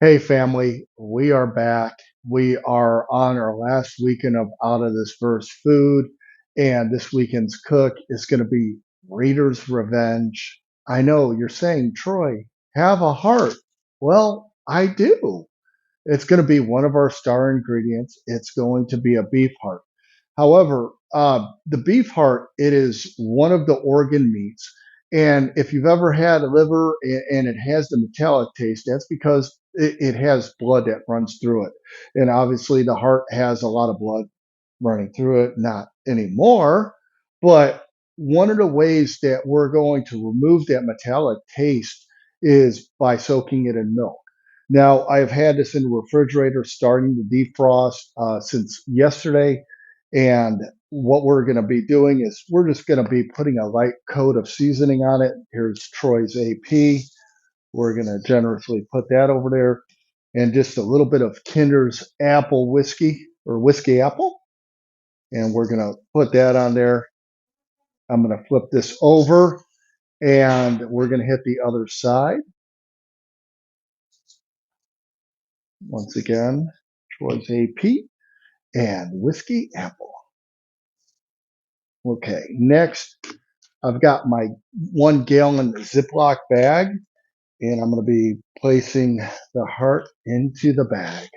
Hey family, we are back. We are on our last weekend of Out of This Verse Food, and this weekend's cook is going to be Reader's Revenge. I know you're saying, Troy, have a heart. Well, I do. It's going to be one of our star ingredients. It's going to be a beef heart. However, the beef heart, it is one of the organ meats. And if you've ever had a liver and it has the metallic taste, that's because it has blood that runs through it. And obviously, the heart has a lot of blood running through it, not anymore. But one of the ways that we're going to remove that metallic taste is by soaking it in milk. Now, I've had this in the refrigerator starting to defrost since yesterday. And what we're going to be doing is we're just going to be putting a light coat of seasoning on it. Here's Troy's AP. We're going to generously put that over there. And just a little bit of Kinder's apple whiskey or whiskey apple. And we're going to put that on there. I'm going to flip this over and we're going to hit the other side. Once again, Troy's AP and whiskey apple. Okay, next I've got my 1 gallon Ziploc bag and I'm going to be placing the heart into the bag.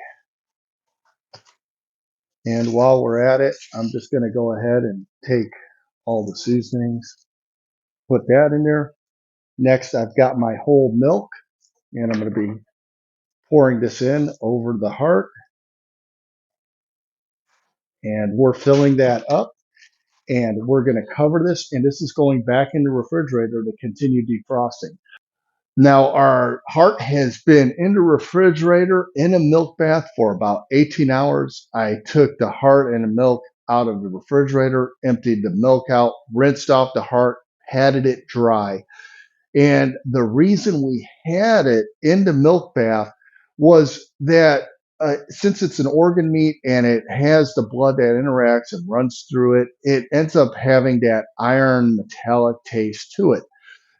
And while we're at it, I'm just going to go ahead and take all the seasonings, put that in there. Next, I've got my whole milk and I'm going to be pouring this in over the heart. And we're filling that up and we're going to cover this. And this is going back in the refrigerator to continue defrosting. Now, our heart has been in the refrigerator in a milk bath for about 18 hours. I took the heart and the milk out of the refrigerator, emptied the milk out, rinsed off the heart, patted it dry. And the reason we had it in the milk bath was that since it's an organ meat and it has the blood that interacts and runs through it, it ends up having that iron metallic taste to it.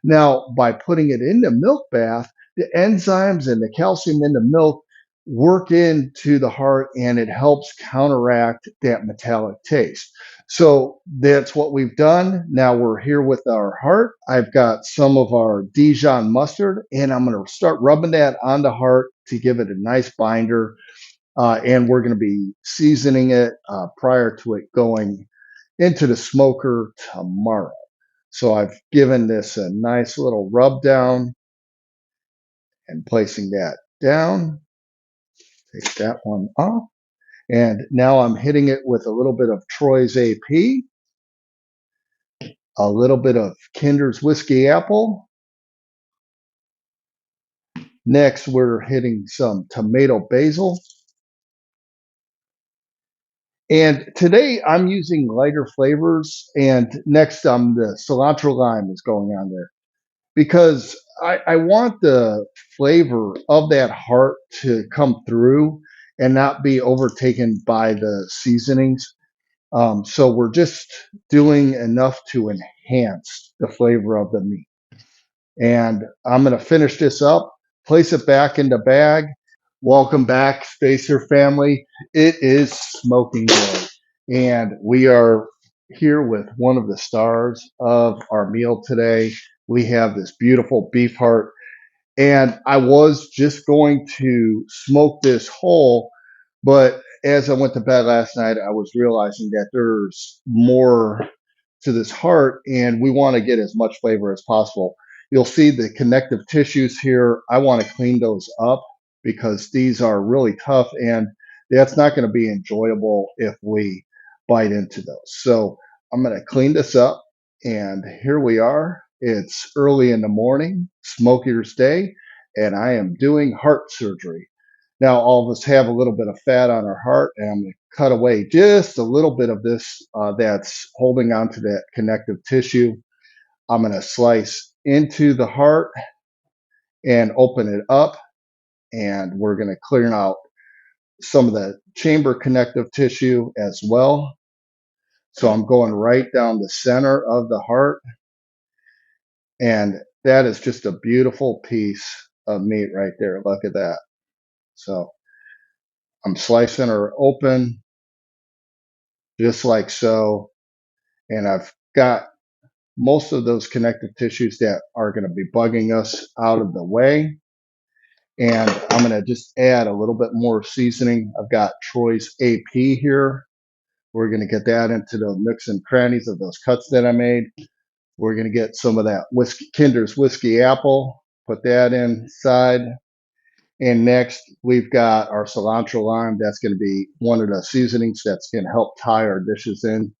Now, by putting it in the milk bath, the enzymes and the calcium in the milk work into the heart and it helps counteract that metallic taste. So that's what we've done. Now we're here with our heart. I've got some of our Dijon mustard and I'm going to start rubbing that on the heart to give it a nice binder. And we're going to be seasoning it prior to it going into the smoker tomorrow. So I've given this a nice little rub down and placing that down. Take that one off. And now I'm hitting it with a little bit of Troy's AP, a little bit of Kinder's Whiskey Apple. Next, we're hitting some tomato basil. And today I'm using lighter flavors. And next, the cilantro lime is going on there, because I want the flavor of that heart to come through and not be overtaken by the seasonings. So we're just doing enough to enhance the flavor of the meat. And I'm going to finish this up, place it back in the bag. Welcome back, Spacer family. It is smoking day, and we are here with one of the stars of our meal today. We have this beautiful beef heart, and I was just going to smoke this whole, but as I went to bed last night, I was realizing that there's more to this heart, and we want to get as much flavor as possible. You'll see the connective tissues here. I want to clean those up because these are really tough, and that's not going to be enjoyable if we bite into those. So I'm going to clean this up, and here we are. It's early in the morning, Smoker's Day, and I am doing heart surgery. Now, all of us have a little bit of fat on our heart, and I'm going to cut away just a little bit of this that's holding on to that connective tissue. I'm going to slice into the heart and open it up, and we're going to clear out some of the chamber connective tissue as well. So I'm going right down the center of the heart, and that is just a beautiful piece of meat right there. Look at that. So I'm slicing her open just like so. And I've got most of those connective tissues that are going to be bugging us out of the way. And I'm going to just add a little bit more seasoning. I've got Troy's AP here. We're going to get that into the nooks and crannies of those cuts that I made. We're going to get some of that Kinder's Whiskey Apple, put that inside. And next, we've got our cilantro lime. That's going to be one of the seasonings that's going to help tie our dishes in.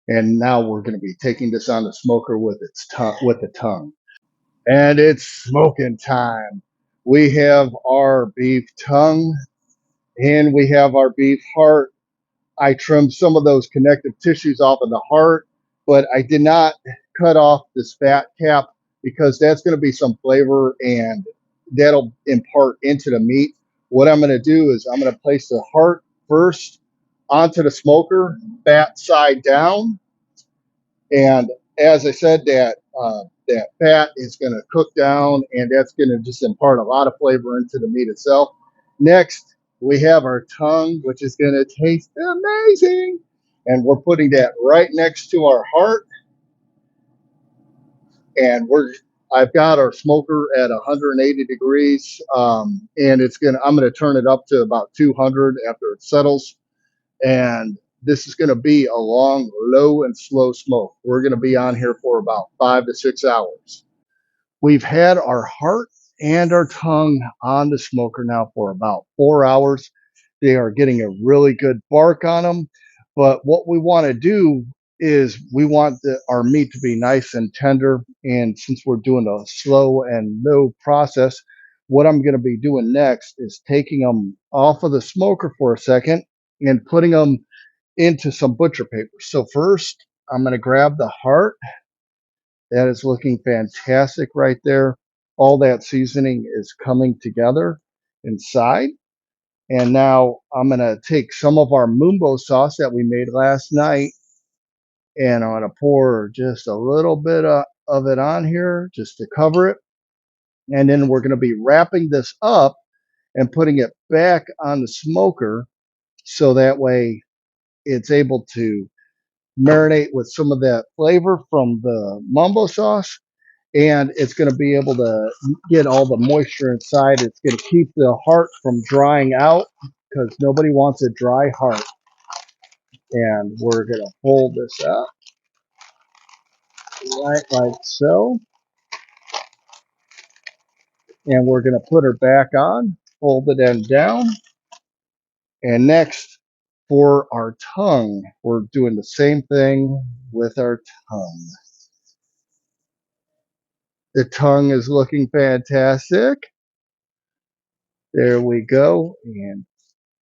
And now we're going to be taking this on the smoker with the tongue. And it's smoking time. We have our beef tongue and we have our beef heart. I trimmed some of those connective tissues off of the heart, but I did not cut off this fat cap because that's going to be some flavor and that'll impart into the meat. What I'm going to do is I'm going to place the heart first onto the smoker, fat side down. And as I said, that fat is going to cook down, and that's going to just impart a lot of flavor into the meat itself. Next, we have our tongue, which is going to taste amazing, and we're putting that right next to our heart. And I've got our smoker at 180 degrees, and I'm going to turn it up to about 200 after it settles. And this is going to be a long, low and slow smoke. We're going to be on here for about 5 to 6 hours. We've had our heart and our tongue on the smoker now for about 4 hours. They are getting a really good bark on them. But what we want to do is we want our meat to be nice and tender. And since we're doing a slow and low process, what I'm going to be doing next is taking them off of the smoker for a second and putting them into some butcher paper. So first, I'm going to grab the heart. That is looking fantastic right there. All that seasoning is coming together inside. And now I'm going to take some of our Mumbo sauce that we made last night and I'm going to pour just a little bit of it on here just to cover it. And then we're going to be wrapping this up and putting it back on the smoker so that way it's able to marinate with some of that flavor from the Mumbo sauce, and it's going to be able to get all the moisture inside. It's going to keep the heart from drying out because nobody wants a dry heart. And we're going to fold this up right like so. And we're going to put her back on, fold it end down. And next, for our tongue, we're doing the same thing with our tongue. The tongue is looking fantastic. There we go. And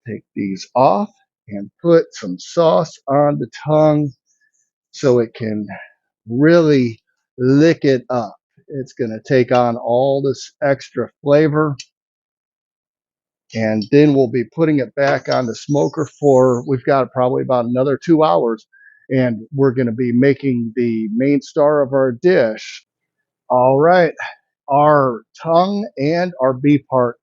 take these off and put some sauce on the tongue so it can really lick it up. It's going to take on all this extra flavor. And then we'll be putting it back on the smoker we've got probably about another 2 hours. And we're going to be making the main star of our dish. All right. Our tongue and our beef heart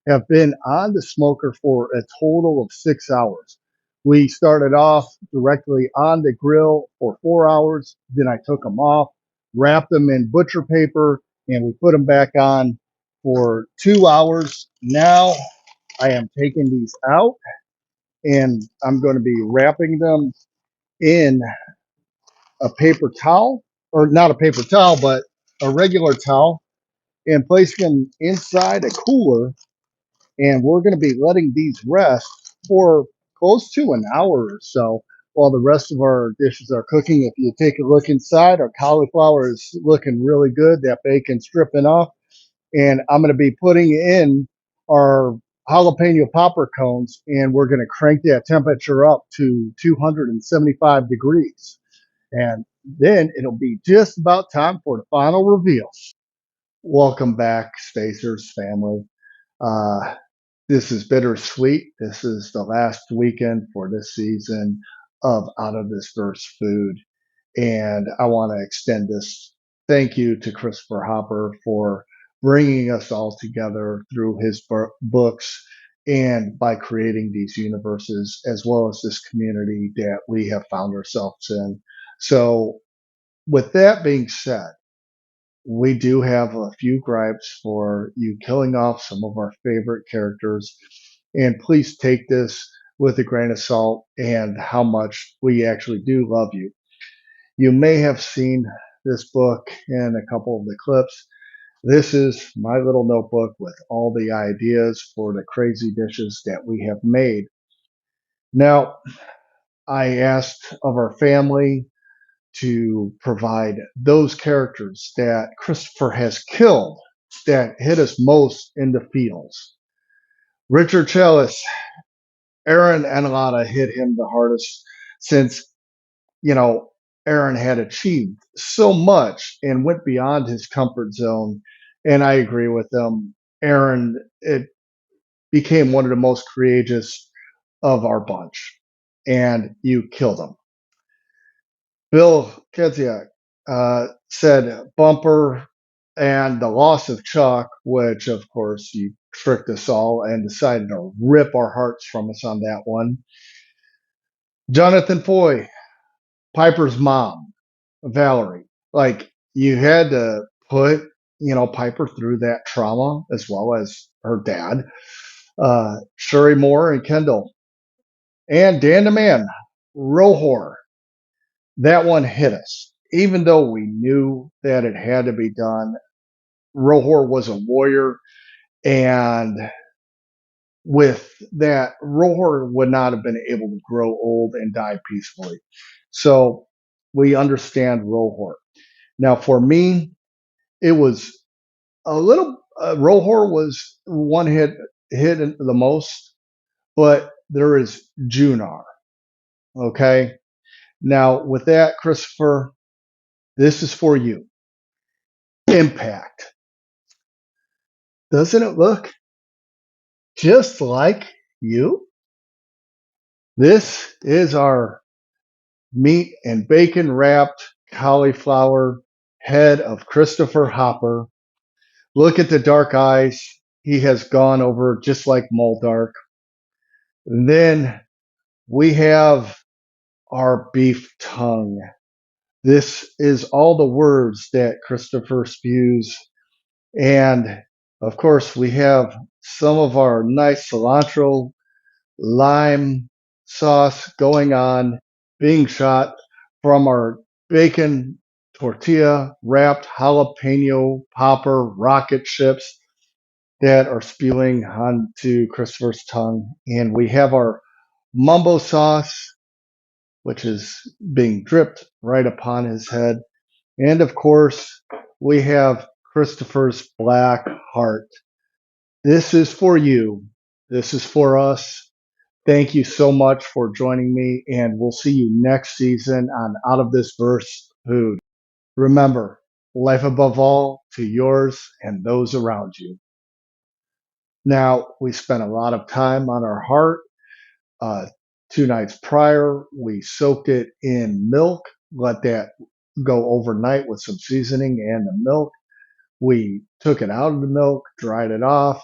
have been on the smoker for a total of 6 hours. We started off directly on the grill for 4 hours. Then I took them off, wrapped them in butcher paper, and we put them back on for 2 hours. Now I am taking these out and I'm going to be wrapping them in a paper towel, or not a paper towel, but a regular towel, and placing them inside a cooler, and we're going to be letting these rest for close to an hour or so while the rest of our dishes are cooking. If you take a look inside, our cauliflower is looking really good. That bacon's dripping off, and I'm going to be putting in our jalapeno popper cones, and we're going to crank that temperature up to 275 degrees. And then it'll be just about time for the final reveal. Welcome back, Spacers family. Uh, This is bittersweet. This is the last weekend for this season of Out of This Verse Food. And I want to extend this thank you to Christopher Hopper for bringing us all together through his books and by creating these universes as well as this community that we have found ourselves in. So, with that being said, we do have a few gripes for you killing off some of our favorite characters. And please take this with a grain of salt and how much we actually do love you. You may have seen this book in a couple of the clips. This is my little notebook with all the ideas for the crazy dishes that we have made. Now, I asked of our family to provide those characters that Christopher has killed that hit us most in the feels. Richard Chalice, Aaron Enlata hit him the hardest since, you know, Aaron had achieved so much and went beyond his comfort zone. And I agree with them. Aaron, it became one of the most courageous of our bunch, and you killed him. Bill Keziak said Bumper and the loss of Chuck, which of course you tricked us all and decided to rip our hearts from us on that one. Jonathan Foy, Piper's mom, Valerie. Like you had to put, Piper through that trauma as well as her dad. Sherry Moore and Kendall. And Dan the Man, Rohor. That one hit us. Even though we knew that it had to be done, Rohor was a warrior, and with that, Rohor would not have been able to grow old and die peacefully. So we understand Rohor. Now, for me, it was a little. Rohor was one hit the most, but there is Junar. Okay. Now, with that, Christopher, this is for you. Impact. Doesn't it look just like you? This is our meat and bacon wrapped cauliflower head of Christopher Hopper. Look at the dark eyes. He has gone over just like Moldark. And then we have our beef tongue. This is all the words that Christopher spews. And of course, we have some of our nice cilantro lime sauce going on, being shot from our bacon tortilla wrapped jalapeno popper rocket ships that are spewing onto Christopher's tongue. And we have our mumbo sauce, which is being dripped right upon his head. And of course, we have Christopher's black heart. This is for you. This is for us. Thank you so much for joining me, and we'll see you next season on Out of This Verse Food. Remember, life above all to yours and those around you. Now, we spent a lot of time on our heart. Uh, 2 nights prior, we soaked it in milk, let that go overnight with some seasoning and the milk. We took it out of the milk, dried it off,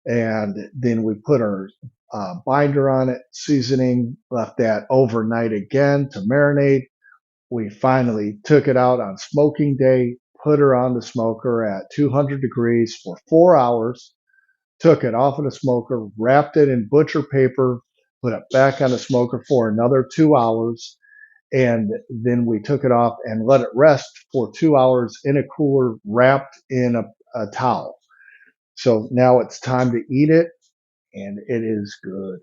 and then we put our binder on it, seasoning, left that overnight again to marinate. We finally took it out on smoking day, put her on the smoker at 200 degrees for 4 hours, took it off of the smoker, wrapped it in butcher paper, put it back on the smoker for another 2 hours, and then we took it off and let it rest for 2 hours in a cooler wrapped in a towel. So now it's time to eat it, and it is good.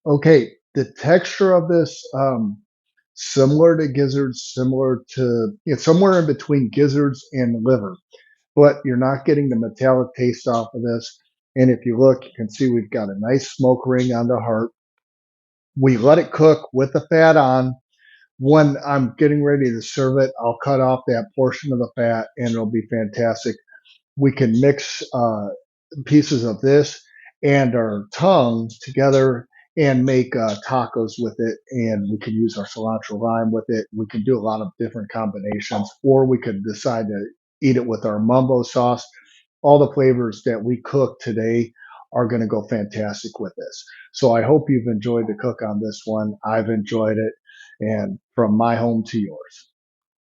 Okay, the texture of this, similar to gizzards, similar to, it's somewhere in between gizzards and liver, but you're not getting the metallic taste off of this. And if you look, you can see we've got a nice smoke ring on the heart. We let it cook with the fat on. When I'm getting ready to serve it, I'll cut off that portion of the fat and it'll be fantastic. We can mix pieces of this and our tongue together and make tacos with it. And we can use our cilantro lime with it. We can do a lot of different combinations, or we could decide to eat it with our mumbo sauce. All the flavors that we cook today are going to go fantastic with this. So I hope you've enjoyed the cook on this one. I've enjoyed it. And from my home to yours.